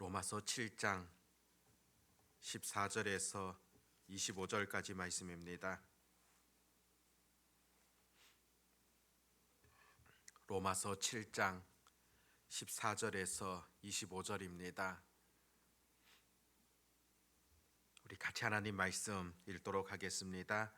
로마서 7장 14절에서 25절까지 말씀입니다. 로마서 7장 14절에서 25절입니다. 우리 같이 하나님 말씀 읽도록 하겠습니다.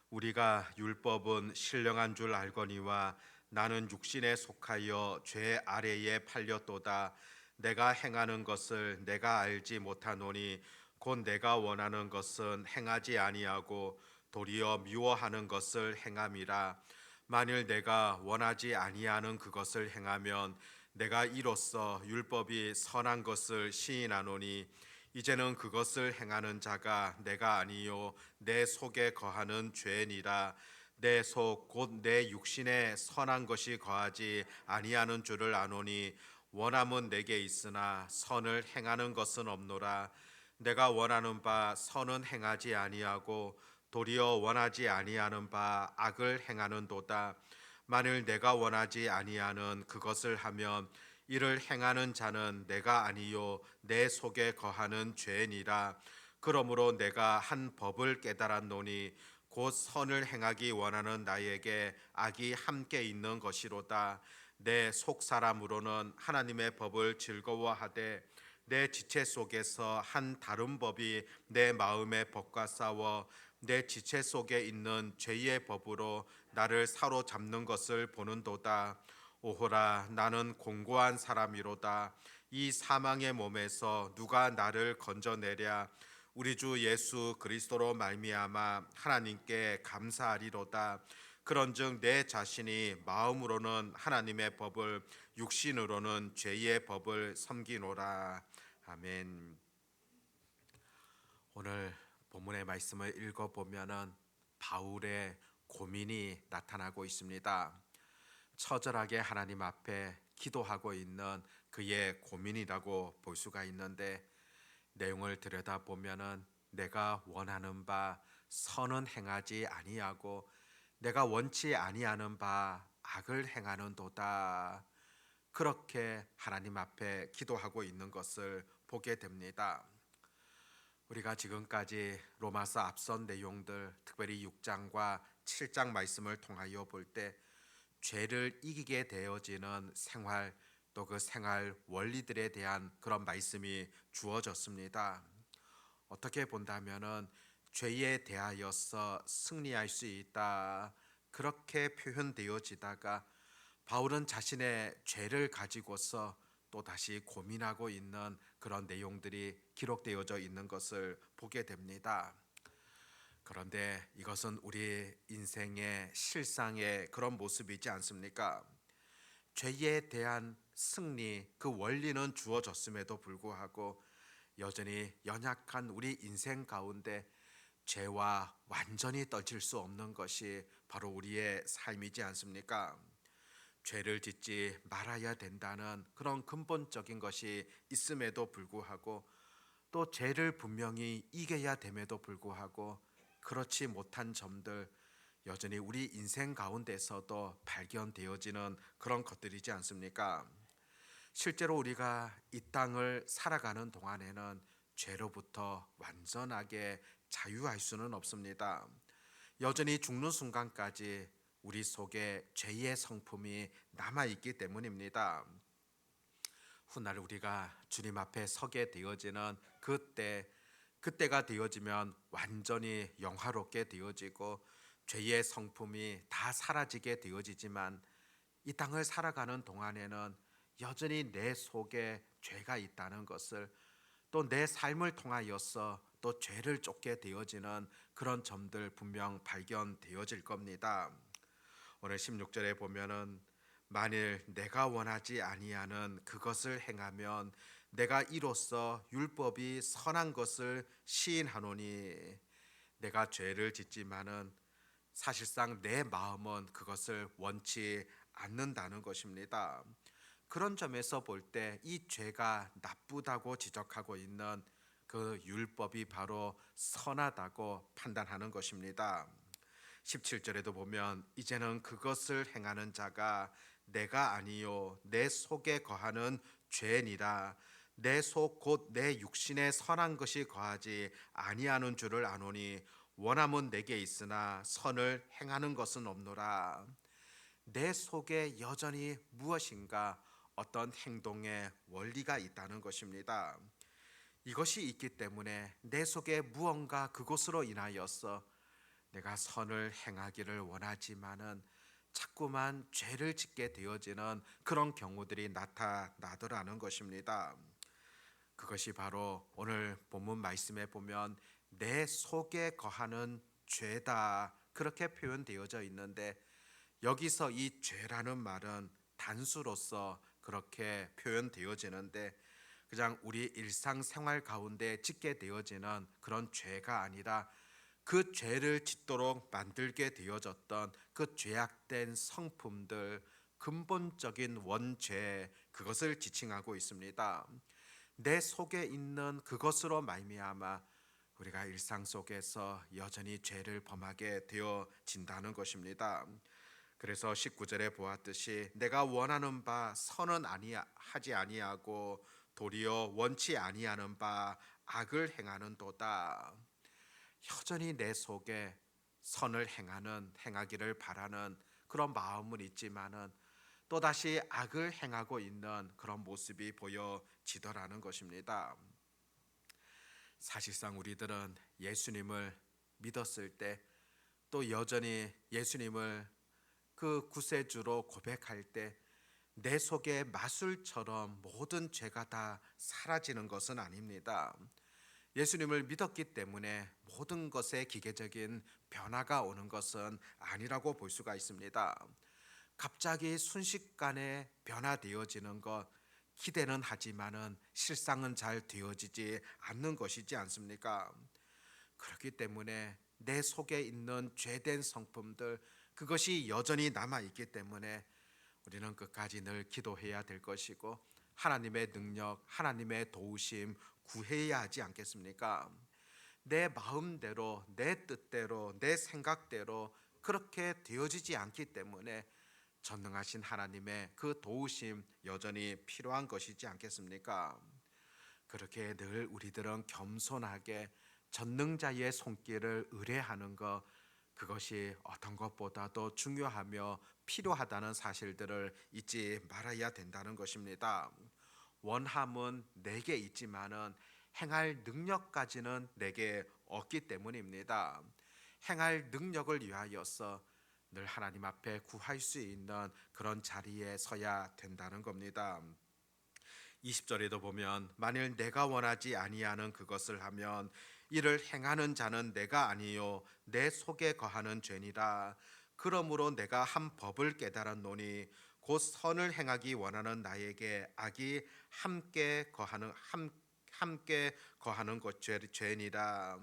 우리가 율법은 신령한 줄 알거니와 나는 육신에 속하여 죄 아래에 팔렸도다. 내가 행하는 것을 내가 알지 못하노니 곧 내가 원하는 것은 행하지 아니하고 도리어 미워하는 것을 행함이라. 만일 내가 원하지 아니하는 그것을 행하면 내가 이로써 율법이 선한 것을 시인하노니 이제는 그것을 행하는 자가 내가 아니요 내 속에 거하는 죄니라. 내 속 곧 내 육신에 선한 것이 거하지 아니하는 줄을 아노니 원함은 내게 있으나 선을 행하는 것은 없노라. 내가 원하는 바 선은 행하지 아니하고 도리어 원하지 아니하는 바 악을 행하는도다. 만일 내가 원하지 아니하는 그것을 하면 이를 행하는 자는 내가 아니요 내 속에 거하는 죄니라. 그러므로 내가 한 법을 깨달았노니 곧 선을 행하기 원하는 나에게 악이 함께 있는 것이로다. 내 속 사람으로는 하나님의 법을 즐거워하되 내 지체 속에서 한 다른 법이 내 마음의 법과 싸워 내 지체 속에 있는 죄의 법으로 나를 사로잡는 것을 보는도다. 오호라, 나는 공고한 사람이로다. 이 사망의 몸에서 누가 나를 건져내랴. 우리 주 예수 그리스도로 말미암아 하나님께 감사하리로다. 그런즉 내 자신이 마음으로는 하나님의 법을, 육신으로는 죄의 법을 섬기노라. 아멘. 오늘 본문의 말씀을 읽어보면은 바울의 고민이 나타나고 있습니다. 처절하게 하나님 앞에 기도하고 있는 그의 고민이라고 볼 수가 있는데, 내용을 들여다보면은 내가 원하는 바 선은 행하지 아니하고 내가 원치 아니하는 바 악을 행하는도다, 그렇게 하나님 앞에 기도하고 있는 것을 보게 됩니다. 우리가 지금까지 로마서 앞선 내용들, 특별히 6장과 7장 말씀을 통하여 볼 때 죄를 이기게 되어지는 생활, 또 그 생활 원리들에 대한 그런 말씀이 주어졌습니다. 어떻게 본다면은 죄에 대하여서 승리할 수 있다, 그렇게 표현되어지다가 바울은 자신의 죄를 가지고서 또 다시 고민하고 있는 그런 내용들이 기록되어져 있는 것을 보게 됩니다. 그런데 이것은 우리 인생의 실상의 그런 모습이지 않습니까? 죄에 대한 승리, 그 원리는 주어졌음에도 불구하고 여전히 연약한 우리 인생 가운데 죄와 완전히 떨칠 수 없는 것이 바로 우리의 삶이지 않습니까? 죄를 짓지 말아야 된다는 그런 근본적인 것이 있음에도 불구하고, 또 죄를 분명히 이겨야 됨에도 불구하고 그렇지 못한 점들, 여전히 우리 인생 가운데서도 발견되어지는 그런 것들이지 않습니까? 실제로 우리가 이 땅을 살아가는 동안에는 죄로부터 완전하게 자유할 수는 없습니다. 여전히 죽는 순간까지 우리 속에 죄의 성품이 남아있기 때문입니다. 훗날 우리가 주님 앞에 서게 되어지는 그때가 되어지면 완전히 영화롭게 되어지고 죄의 성품이 다 사라지게 되어지지만, 이 땅을 살아가는 동안에는 여전히 내 속에 죄가 있다는 것을, 또 내 삶을 통하여서 또 죄를 쫓게 되어지는 그런 점들 분명 발견되어질 겁니다. 오늘 16절에 보면은 만일 내가 원하지 아니하는 그것을 행하면 내가 이로써 율법이 선한 것을 시인하노니, 내가 죄를 짓지만은 사실상 내 마음은 그것을 원치 않는다는 것입니다. 그런 점에서 볼 때 이 죄가 나쁘다고 지적하고 있는 그 율법이 바로 선하다고 판단하는 것입니다. 17절에도 보면 이제는 그것을 행하는 자가 내가 아니요 내 속에 거하는 죄니라. 내 속 곧 내 육신에 선한 것이 거하지 아니하는 줄을 아노니 원함은 내게 있으나 선을 행하는 것은 없노라. 내 속에 여전히 무엇인가 어떤 행동의 원리가 있다는 것입니다. 이것이 있기 때문에 내 속에 무언가 그것으로 인하여서 내가 선을 행하기를 원하지만은 자꾸만 죄를 짓게 되어지는 그런 경우들이 나타나더라는 것입니다. 그것이 바로 오늘 본문 말씀에 보면 내 속에 거하는 죄다 그렇게 표현되어져 있는데, 여기서 이 죄라는 말은 단수로서 그렇게 표현되어지는데 그냥 우리 일상생활 가운데 짓게 되어지는 그런 죄가 아니라 그 죄를 짓도록 만들게 되어졌던 그 죄악된 성품들, 근본적인 원죄, 그것을 지칭하고 있습니다. 내 속에 있는 그것으로 말미암아 우리가 일상 속에서 여전히 죄를 범하게 되어진다는 것입니다. 그래서 19절에 보았듯이 내가 원하는 바 선은 하지 아니하고 도리어 원치 아니하는 바 악을 행하는도다. 여전히 내 속에 선을 행하기를 바라는 그런 마음은 있지만은 또다시 악을 행하고 있는 그런 모습이 보여지더라는 것입니다. 사실상 우리들은 예수님을 믿었을 때, 또 여전히 예수님을 그 구세주로 고백할 때 내 속에 마술처럼 모든 죄가 다 사라지는 것은 아닙니다. 예수님을 믿었기 때문에 모든 것에 기계적인 변화가 오는 것은 아니라고 볼 수가 있습니다. 갑자기 순식간에 변화되어지는 것, 기대는 하지만은 실상은 잘 되어지지 않는 것이지 않습니까? 그렇기 때문에 내 속에 있는 죄된 성품들, 그것이 여전히 남아 있기 때문에 우리는 끝까지 늘 기도해야 될 것이고 하나님의 능력, 하나님의 도우심 구해야 하지 않겠습니까? 내 마음대로, 내 뜻대로, 내 생각대로 그렇게 되어지지 않기 때문에 전능하신 하나님의 그 도우심 여전히 필요한 것이지 않겠습니까? 그렇게 늘 우리들은 겸손하게 전능자의 손길을 의뢰하는 것, 그것이 어떤 것보다도 중요하며 필요하다는 사실들을 잊지 말아야 된다는 것입니다. 원함은 내게 있지만은 행할 능력까지는 내게 없기 때문입니다. 행할 능력을 위하여서 늘 하나님 앞에 구할 수 있는 그런 자리에 서야 된다는 겁니다. 20절에도 보면 만일 내가 원하지 아니하는 그것을 하면 이를 행하는 자는 내가 아니요 내 속에 거하는 죄니라. 그러므로 내가 한 법을 깨달았노니 곧 선을 행하기 원하는 나에게 악이 함께 거하는 것 죄니라.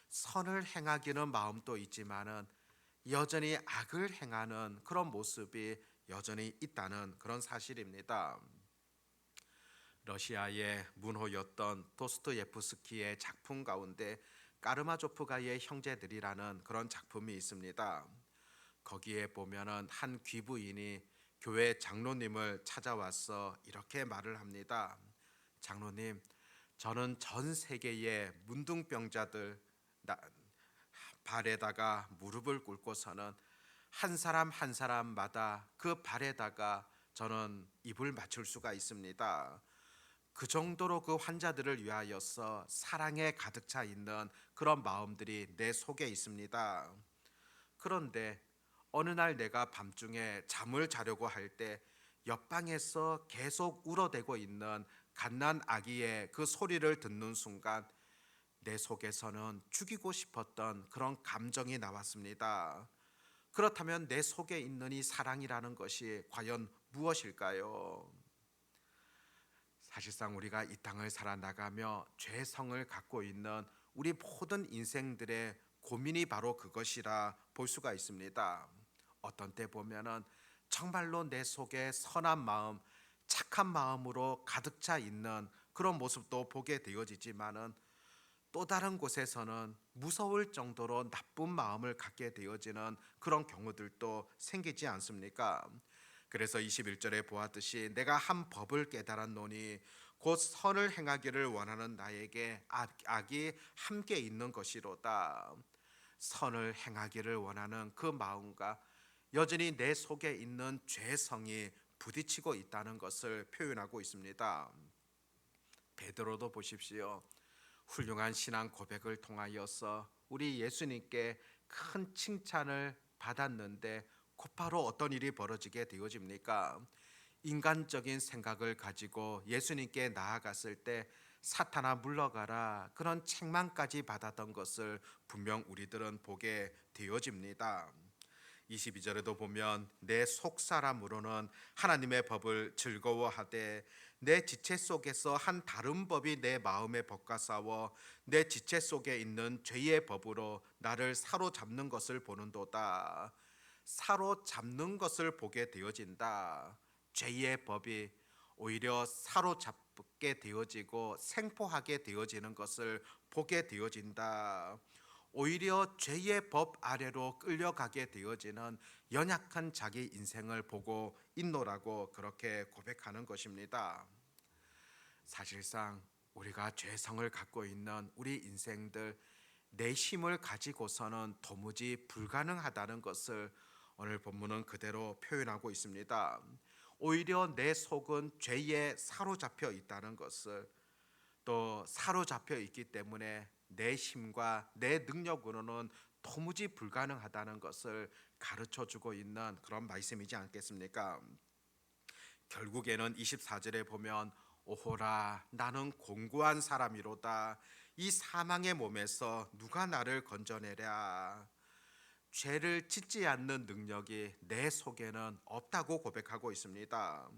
선을 행하기는 마음도 있지만은 여전히 악을 행하는 그런 모습이 여전히 있다는 그런 사실입니다. 러시아의 문호였던 도스토예프스키의 작품 가운데 까르마조프가의 형제들이라는 그런 작품이 있습니다. 거기에 보면은 한 귀부인이 교회 장로님을 찾아와서 이렇게 말을 합니다. 장로님, 저는 전 세계의 문둥병자들 발에다가 무릎을 꿇고서는 한 사람 한 사람마다 그 발에다가 저는 입을 맞출 수가 있습니다. 그 정도로 그 환자들을 위하여서 사랑에 가득 차 있는 그런 마음들이 내 속에 있습니다. 그런데 어느 날 내가 밤중에 잠을 자려고 할 때 옆방에서 계속 울어대고 있는 갓난 아기의 그 소리를 듣는 순간 내 속에서는 죽이고 싶었던 그런 감정이 나왔습니다. 그렇다면 내 속에 있는 이 사랑이라는 것이 과연 무엇일까요? 사실상 우리가 이 땅을 살아나가며 죄성을 갖고 있는 우리 모든 인생들의 고민이 바로 그것이라 볼 수가 있습니다. 어떤 때 보면은 정말로 내 속에 선한 마음, 착한 마음으로 가득 차 있는 그런 모습도 보게 되어지지만은 또 다른 곳에서는 무서울 정도로 나쁜 마음을 갖게 되어지는 그런 경우들도 생기지 않습니까? 그래서 21절에 보았듯이 내가 한 법을 깨달았노니 곧 선을 행하기를 원하는 나에게 악이 함께 있는 것이로다. 선을 행하기를 원하는 그 마음과 여전히 내 속에 있는 죄성이 부딪히고 있다는 것을 표현하고 있습니다. 베드로도 보십시오. 훌륭한 신앙 고백을 통하여서 우리 예수님께 큰 칭찬을 받았는데 곧바로 어떤 일이 벌어지게 되어집니까? 인간적인 생각을 가지고 예수님께 나아갔을 때 사탄아 물러가라, 그런 책망까지 받았던 것을 분명 우리들은 보게 되어집니다. 22절에도 보면 내 속사람으로는 하나님의 법을 즐거워하되 내 지체 속에서 한 다른 법이 내 마음의 법과 싸워 내 지체 속에 있는 죄의 법으로 나를 사로잡는 것을 보는도다. 사로잡는 것을 보게 되어진다. 죄의 법이 오히려 사로잡게 되어지고 생포하게 되어지는 것을 보게 되어진다. 오히려 죄의 법 아래로 끌려가게 되어지는 연약한 자기 인생을 보고 있노라고 그렇게 고백하는 것입니다. 사실상 우리가 죄성을 갖고 있는 우리 인생들, 내심을 가지고서는 도무지 불가능하다는 것을 오늘 본문은 그대로 표현하고 있습니다. 오히려 내 속은 죄에 사로잡혀 있다는 것을, 또 사로잡혀 있기 때문에 내 힘과 내 능력으로는 도무지 불가능하다는 것을 가르쳐 주고 있는 그런 말씀이지 않겠습니까? 결국에는 24절에 보면 오호라 나는 공고한 사람이로다. 이 사망의 몸에서 누가 나를 건져내랴. 죄를 짓지 않는 능력이 내 속에는 없다고 고백하고 있습니다.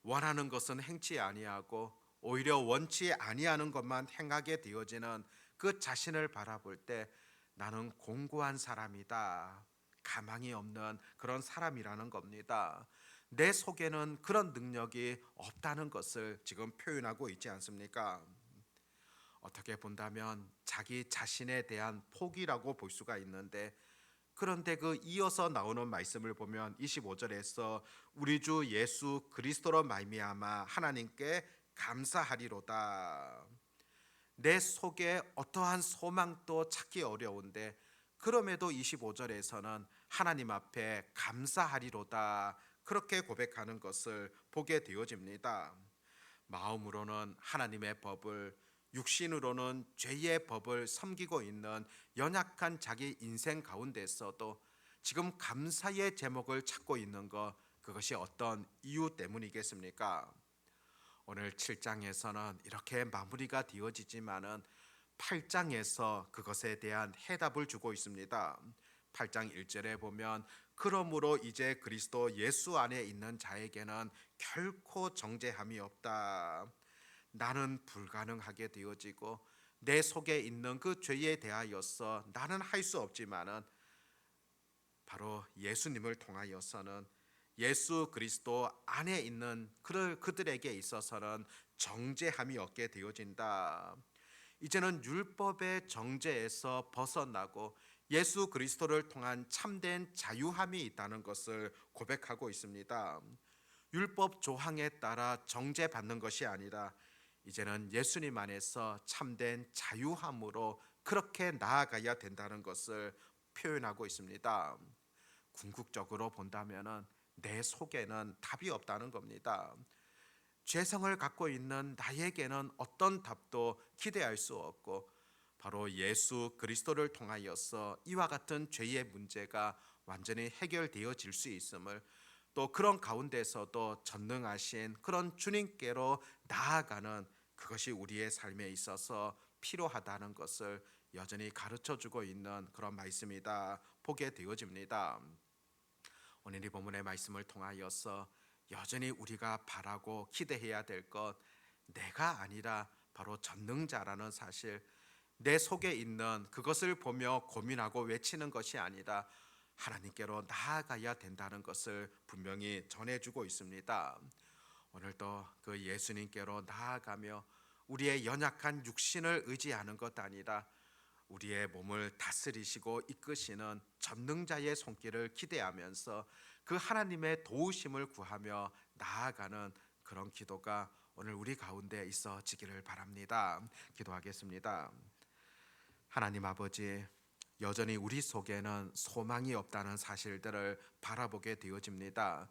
원하는 것은 행치 아니하고 오히려 원치 아니하는 것만 행하게 되어지는 그 자신을 바라볼 때 나는 공고한 사람이다, 가망이 없는 그런 사람이라는 겁니다. 내 속에는 그런 능력이 없다는 것을 지금 표현하고 있지 않습니까? 어떻게 본다면 자기 자신에 대한 포기라고 볼 수가 있는데, 그런데 그 이어서 나오는 말씀을 보면 25절에서 우리 주 예수 그리스도로 말미암아 하나님께 감사하리로다. 내 속에 어떠한 소망도 찾기 어려운데 그럼에도 25절에서는 하나님 앞에 감사하리로다, 그렇게 고백하는 것을 보게 되어집니다. 마음으로는 하나님의 법을, 육신으로는 죄의 법을 섬기고 있는 연약한 자기 인생 가운데서도 지금 감사의 제목을 찾고 있는 것, 그것이 어떤 이유 때문이겠습니까? 오늘 7장에서는 이렇게 마무리가 되어지지만은 8장에서 그것에 대한 해답을 주고 있습니다. 8장 1절에 보면 그러므로 이제 그리스도 예수 안에 있는 자에게는 결코 정죄함이 없다. 나는 불가능하게 되어지고 내 속에 있는 그 죄에 대하여서 나는 할 수 없지만은 바로 예수님을 통하여서는, 예수 그리스도 안에 있는 그들에게 있어서는 정죄함이 없게 되어진다. 이제는 율법의 정죄에서 벗어나고 예수 그리스도를 통한 참된 자유함이 있다는 것을 고백하고 있습니다. 율법 조항에 따라 정죄받는 것이 아니라 이제는 예수님 안에서 참된 자유함으로 그렇게 나아가야 된다는 것을 표현하고 있습니다. 궁극적으로 본다면은 내 속에는 답이 없다는 겁니다. 죄성을 갖고 있는 나에게는 어떤 답도 기대할 수 없고 바로 예수 그리스도를 통하여서 이와 같은 죄의 문제가 완전히 해결되어질 수 있음을, 또 그런 가운데서도 전능하신 그런 주님께로 나아가는 그것이 우리의 삶에 있어서 필요하다는 것을 여전히 가르쳐 주고 있는 그런 말씀이다 보게 되어집니다. 오늘 이 본문의 말씀을 통하여서 여전히 우리가 바라고 기대해야 될 것, 내가 아니라 바로 전능자라는 사실, 내 속에 있는 그것을 보며 고민하고 외치는 것이 아니라 하나님께로 나아가야 된다는 것을 분명히 전해주고 있습니다. 오늘도 그 예수님께로 나아가며 우리의 연약한 육신을 의지하는 것 아니라 우리의 몸을 다스리시고 이끄시는 전능자의 손길을 기대하면서 그 하나님의 도우심을 구하며 나아가는 그런 기도가 오늘 우리 가운데 있어지기를 바랍니다. 기도하겠습니다. 하나님 아버지, 여전히 우리 속에는 소망이 없다는 사실들을 바라보게 되어집니다.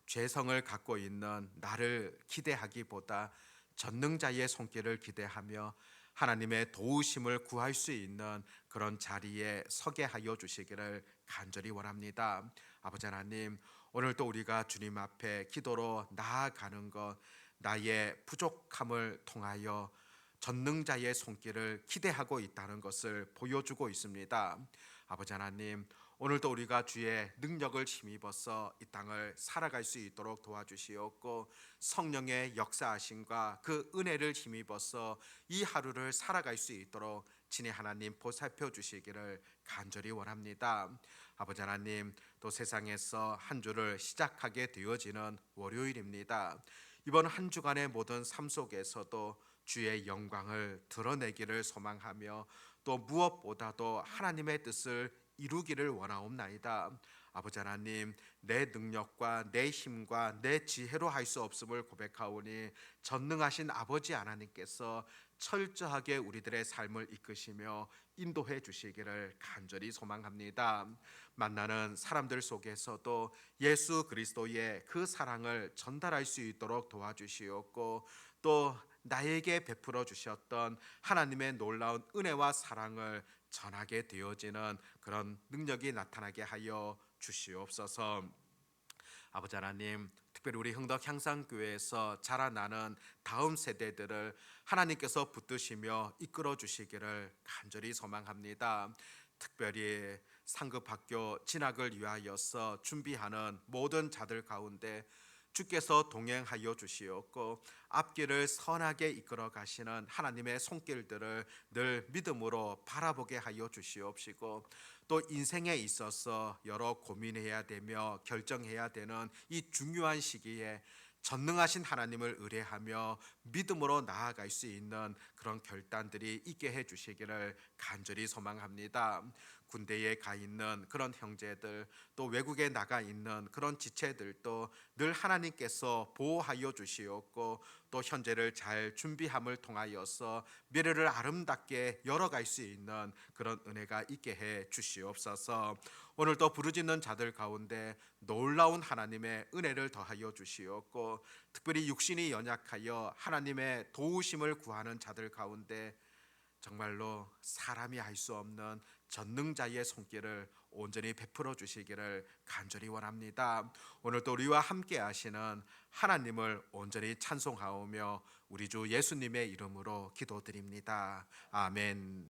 죄성을 갖고 있는 나를 기대하기보다 전능자의 손길을 기대하며 하나님의 도우심을 구할 수 있는 그런 자리에 서게 하여 주시기를 간절히 원합니다. 아버지 하나님, 오늘도 우리가 주님 앞에 기도로 나아가는 것, 나의 부족함을 통하여 전능자의 손길을 기대하고 있다는 것을 보여주고 있습니다. 아버지 하나님, 오늘도 우리가 주의 능력을 힘입어서 이 땅을 살아갈 수 있도록 도와주시옵고, 성령의 역사하심과 그 은혜를 힘입어서 이 하루를 살아갈 수 있도록 친히 하나님 보살펴 주시기를 간절히 원합니다. 아버지 하나님, 또 세상에서 한 주를 시작하게 되어지는 월요일입니다. 이번 한 주간의 모든 삶 속에서도 주의 영광을 드러내기를 소망하며 또 무엇보다도 하나님의 뜻을 이루기를 원하옵나이다. 아버지 하나님, 내 능력과 내 힘과 내 지혜로 할 수 없음을 고백하오니 전능하신 아버지 하나님께서 철저하게 우리들의 삶을 이끄시며 인도해 주시기를 간절히 소망합니다. 만나는 사람들 속에서도 예수 그리스도의 그 사랑을 전달할 수 있도록 도와주시옵고, 또 나에게 베풀어 주셨던 하나님의 놀라운 은혜와 사랑을 전하게 되어지는 그런 능력이 나타나게 하여 주시옵소서. 아버지 하나님, 특별히 우리 흥덕 향상교회에서 자라나는 다음 세대들을 하나님께서 붙드시며 이끌어 주시기를 간절히 소망합니다. 특별히 상급학교 진학을 위하여서 준비하는 모든 자들 가운데 주께서 동행하여 주시옵고, 앞길을 선하게 이끌어 가시는 하나님의 손길들을 늘 믿음으로 바라보게 하여 주시옵시고, 또 인생에 있어서 여러 고민해야 되며 결정해야 되는 이 중요한 시기에 전능하신 하나님을 의뢰하며 믿음으로 나아갈 수 있는 그런 결단들이 있게 해 주시기를 간절히 소망합니다. 군대에 가 있는 그런 형제들, 또 외국에 나가 있는 그런 지체들도 늘 하나님께서 보호하여 주시옵고, 또 현재를 잘 준비함을 통하여서 미래를 아름답게 열어갈 수 있는 그런 은혜가 있게 해 주시옵소서. 오늘도 부르짖는 자들 가운데 놀라운 하나님의 은혜를 더하여 주시옵고, 특별히 육신이 연약하여 하나님의 도우심을 구하는 자들 가운데 정말로 사람이 할 수 없는 전능자의 손길을 온전히 베풀어 주시기를 간절히 원합니다. 오늘도 우리와 함께 하시는 하나님을 온전히 찬송하오며 우리 주 예수님의 이름으로 기도드립니다. 아멘.